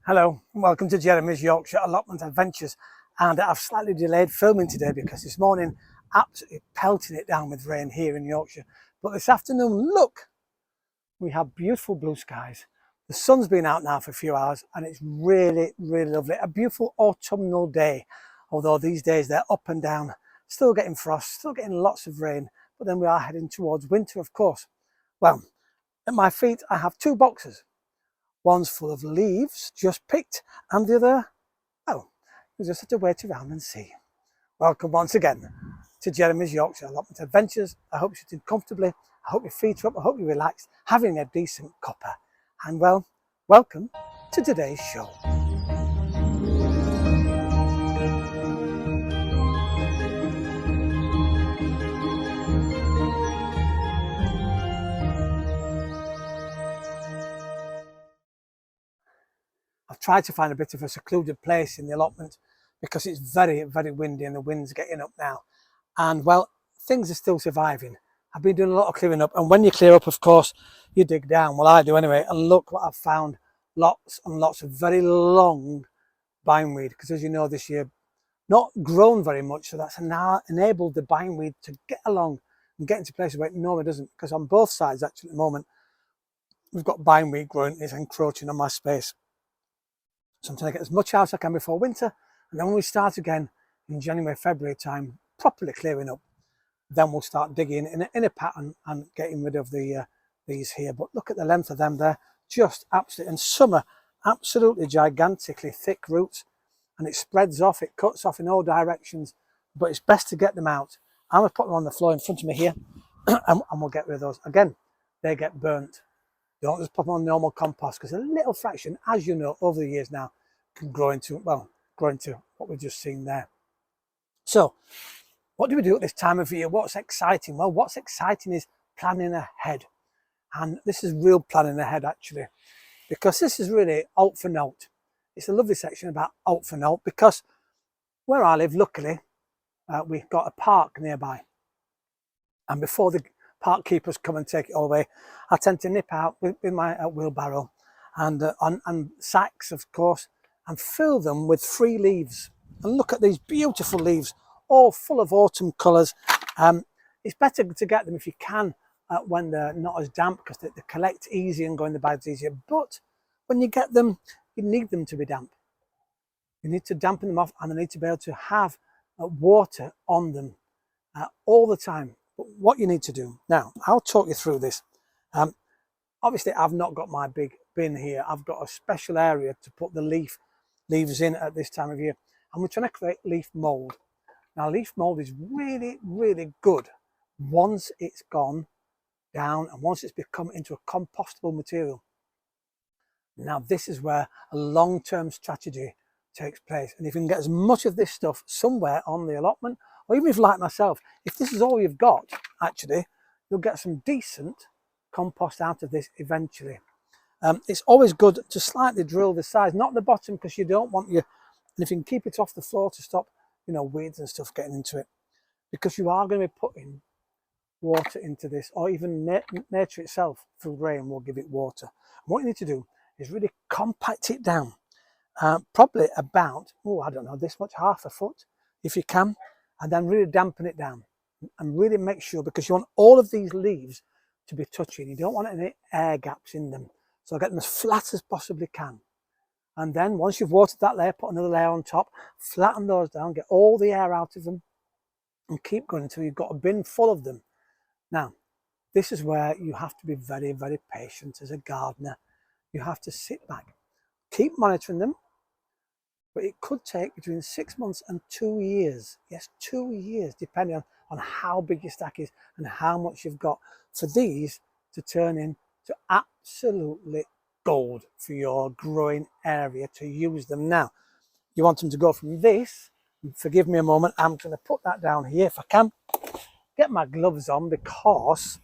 Hello and welcome to Jeremy's Yorkshire Allotment Adventures, and I've slightly delayed filming today because this morning absolutely pelting it down with rain here in Yorkshire, but this afternoon, look, we have beautiful blue skies. The sun's been out now for a few hours and it's really lovely. A beautiful autumnal day, although these days they're up and down, still getting frost, still getting lots of rain, but then we are heading towards winter, of course. Well, at my feet I have two boxes. One's full of leaves, just picked, and the other, well, we just have to wait around and see. Welcome once again to Jeremy's Yorkshire Allotment Adventures. I hope you're sitting comfortably, I hope your feet are up, I hope you're relaxed, having a decent cuppa. And well, welcome to today's show. I've tried to find a bit of a secluded place in the allotment because it's very windy and the wind's getting up now. And well, things are still surviving. I've been doing a lot of clearing up, and when you clear up, of course, you dig down. Well, I do anyway, and look what I've found. Lots and lots of very long bindweed, because as you know, this year, not grown very much, so that's now enabled the bindweed to get along and get into places where it normally doesn't, because on both sides, actually, at the moment, we've got bindweed growing, it's encroaching on my space. So I'm trying to get as much out as I can before winter, and then when we start again in January, February time, properly clearing up, then we'll start digging in a pattern and getting rid of these here. But look at the length of them, they're just absolutely, and some are absolutely gigantically thick roots, and it spreads off, it cuts off in all directions, but it's best to get them out. I'm going to put them on the floor in front of me here, and we'll get rid of those. Again, they get burnt. Don't just put them on normal compost, because a little fraction, as you know, over the years now, can grow into, well, what we've just seen there. So, what do we do at this time of year? What's exciting? Well, what's exciting is planning ahead. And this is real planning ahead, actually, because this is really alt for note. It's a lovely section about alt for note, because where I live, luckily, we've got a park nearby. And before the park keepers come and take it all away, I tend to nip out with my wheelbarrow and sacks, of course, and fill them with free leaves. And look at these beautiful leaves, all full of autumn colours. It's better to get them if you can when they're not as damp, because they collect easy and go in the bags easier. But when you get them, you need them to be damp. You need to dampen them off, and they need to be able to have water on them all the time. But what you need to do, now I'll talk you through this. Obviously I've not got my big bin here. I've got a special area to put the leaves in at this time of year, and we're trying to create leaf mould. Now leaf mould is really good once it's gone down and once it's become into a compostable material. Now this is where a long-term strategy takes place, and if you can get as much of this stuff somewhere on the allotment, or even if, like myself, if this is all you've got, actually, you'll get some decent compost out of this eventually. It's always good to slightly drill the sides, not the bottom, because you don't want and if you can keep it off the floor to stop, you know, weeds and stuff getting into it, because you are going to be putting water into this, or even nature itself through rain will give it water. And what you need to do is really compact it down, probably about, I don't know, this much, half a foot, if you can, and then really dampen it down and really make sure, because you want all of these leaves to be touching. You don't want any air gaps in them. So get them as flat as possibly can. And then once you've watered that layer, put another layer on top, flatten those down, get all the air out of them, and keep going until you've got a bin full of them. Now, this is where you have to be very patient as a gardener. You have to sit back, keep monitoring them, but it could take between 6 months and 2 years. Yes, 2 years, depending on how big your stack is and how much you've got, for these to turn into absolutely gold for your growing area to use them. Now, you want them to go from this, forgive me a moment, I'm going to put that down here if I can, get my gloves on, because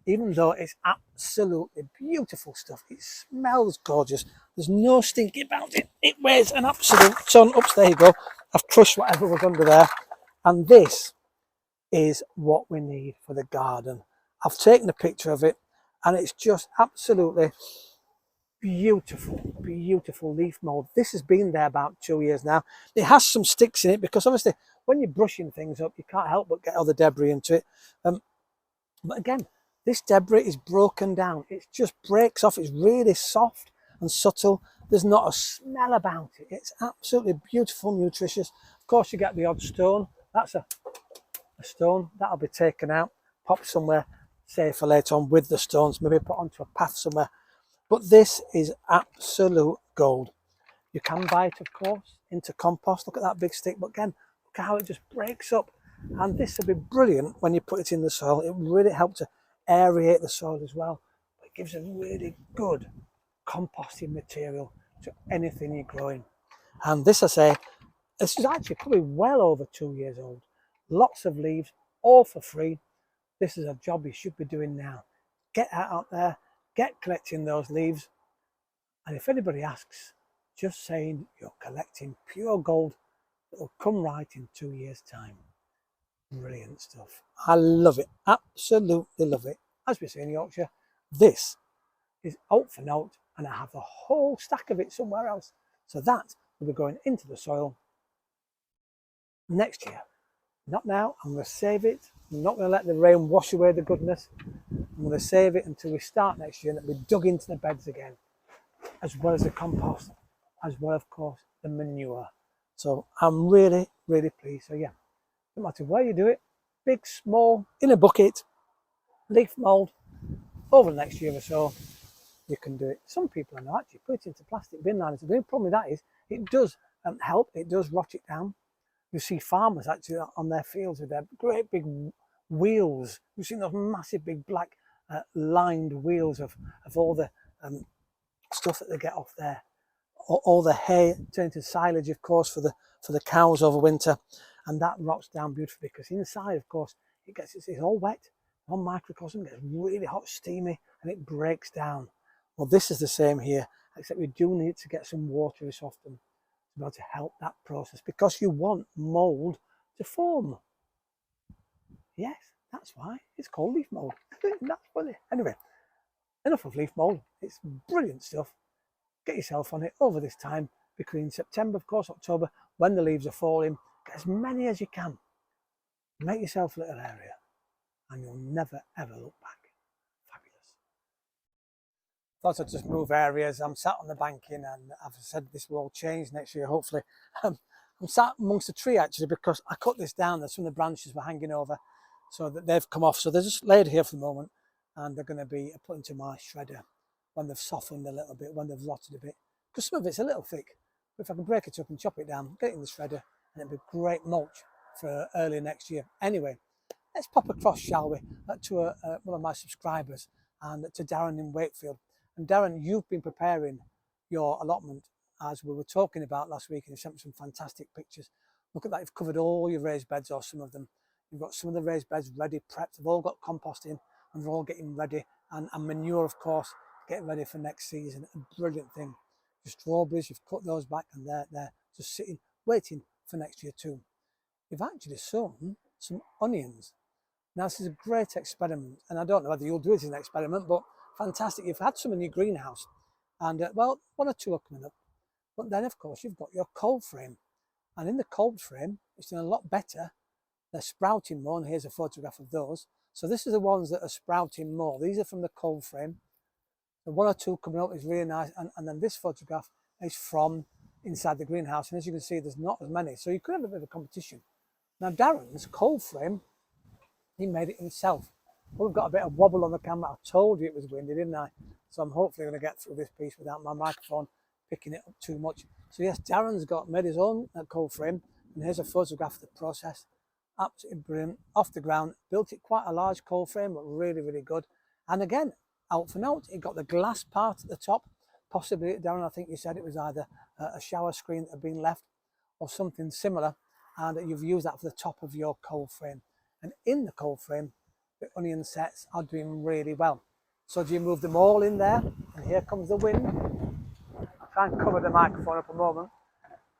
even though it's absolutely beautiful stuff, it smells gorgeous, there's no stinky about it, it weighs an absolute ton. Oops, there you go, I've crushed whatever was under there, and this is what we need for the garden. I've taken a picture of it, and it's just absolutely beautiful, beautiful leaf mould. This has been there about 2 years now. It has some sticks in it because obviously when you're brushing things up, you can't help but get all the debris into it. But again, this debris is broken down. It just breaks off. It's really soft and subtle. There's not a smell about it. It's absolutely beautiful, nutritious. Of course, you get the odd stone. That's a stone. That'll be taken out, popped somewhere safe for later on with the stones, maybe put onto a path somewhere. But this is absolute gold. You can buy it, of course, into compost. Look at that big stick. But again, look how it just breaks up. And this will be brilliant when you put it in the soil. It really helps to aerate the soil as well. It gives a really good composting material to anything you're growing. And this, I say, this is actually probably well over 2 years old. Lots of leaves, all for free. This is a job you should be doing now. Get out there, get collecting those leaves. And if anybody asks, just saying you're collecting pure gold that will come right in 2 years' time. Brilliant stuff. I love it. Absolutely love it. As we say in Yorkshire, this is out for note, and I have a whole stack of it somewhere else. So that will be going into the soil next year. Not now. I'm going to save it. I'm not going to let the rain wash away the goodness. I'm going to save it until we start next year and it'll be dug into the beds again, as well as the compost, as well, of course, the manure. So I'm really, really pleased. So yeah, no matter where you do it, big, small, in a bucket, leaf mould, over the next year or so, you can do it. Some people are actually put it into plastic bin liners. The only problem with that is it does help, it does rot it down. You see farmers actually on their fields with their great big wheels. You've seen those massive big black lined wheels of all the stuff that they get off there. All the hay turned into silage, of course, for the cows over winter, and that rots down beautifully because inside, of course, it's all wet. One microcosm gets really hot, steamy, and it breaks down. Well, this is the same here, except we do need to get some water every so often to be able to help that process, because you want mould to form. Yes, that's why it's called leaf mould. That's funny. Anyway, enough of leaf mould. It's brilliant stuff. Get yourself on it over this time between September, of course, October, when the leaves are falling. Get as many as you can. Make yourself a little area and you'll never ever look back. Fabulous. Thought I'd just move areas. I'm sat on the banking, and I've said this will all change next year, hopefully. I'm sat amongst a tree actually because I cut this down. There's some of the branches were hanging over, so that they've come off. So they're just laid here for the moment, and they're going to be put into my shredder when they've softened a little bit, when they've rotted a bit. Because some of it's a little thick. But if I can break it up and chop it down, get it in the shredder, and it'll be great mulch for early next year. Anyway, let's pop across, shall we, to one of my subscribers, and to Darren in Wakefield. And Darren, you've been preparing your allotment as we were talking about last week, and you've sent me some fantastic pictures. Look at that, you've covered all your raised beds, or some of them. You've got some of the raised beds ready, prepped. They've all got composting, and they're all getting ready, and manure, of course, getting ready for next season. A brilliant thing. Your strawberries, you've cut those back, and they're just sitting, waiting for next year too. You've actually sown some onions. Now, this is a great experiment, and I don't know whether you'll do it as an experiment, but fantastic. You've had some in your greenhouse, and well, 1 or 2 are coming up. But then, of course, you've got your cold frame, and in the cold frame, it's doing a lot better. They're sprouting more, and here's a photograph of those. So this is the ones that are sprouting more. These are from the cold frame. The 1 or 2 coming up is really nice, and then this photograph is from inside the greenhouse, and as you can see, there's not as many. So you could have a bit of a competition. Now, Darren's cold frame, he made it himself. Well, we've got a bit of wobble on the camera. I told you it was windy, didn't I? So I'm hopefully going to get through this piece without my microphone picking it up too much. So yes, Darren's made his own cold frame, and here's a photograph of the process. Absolutely brilliant. Off the ground, built it quite a large cold frame, but really, really good. And again, out for note, it got the glass part at the top. Possibly, Darren, I think you said it was either a shower screen that had been left or something similar, and you've used that for the top of your cold frame. And in the cold frame, the onion sets are doing really well. So do you move them all in there? And here comes the wind. I'll try and cover the microphone up a moment,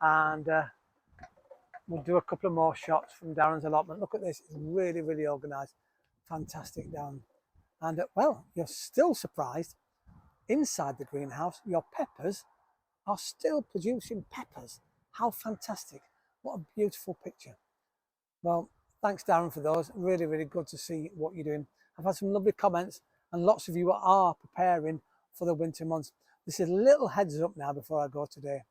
and we'll do a couple of more shots from Darren's allotment. Look at this, it's really, really organised. Fantastic, Darren. And well, you're still surprised. inside the greenhouse, your peppers are still producing peppers. How fantastic. What a beautiful picture. Well, thanks Darren for those. Really, really good to see what you're doing. I've had some lovely comments and lots of you are preparing for the winter months. This is a little heads up now before I go today.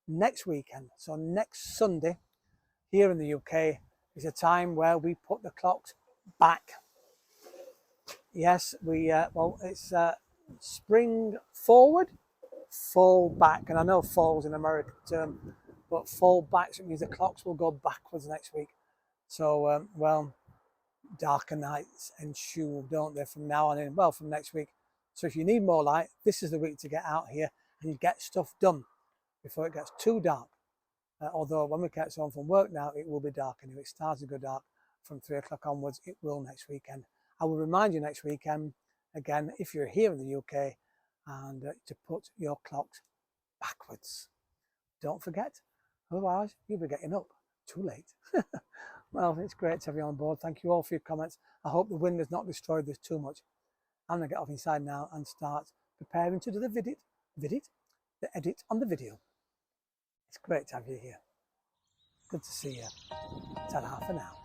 Next weekend, so next Sunday, here in the UK, is a time where we put the clocks back. Yes, it's spring forward, fall back. And I know fall's an American term, but fall back, so it means the clocks will go backwards next week. So, darker nights ensue, don't they, from now on in, well, from next week. So if you need more light, this is the week to get out here and get stuff done before it gets too dark. Although when we get home from work now, it will be dark, and if it starts to go dark from 3 o'clock onwards, it will next weekend. I will remind you next weekend, again, if you're here in the UK, and to put your clocks backwards. Don't forget, otherwise you'll be getting up too late. Well, it's great to have you on board. Thank you all for your comments. I hope the wind has not destroyed this too much. I'm going to get off inside now and start preparing to do the edit on the video. It's great to have you here. Good to see you. Ta-ra for now.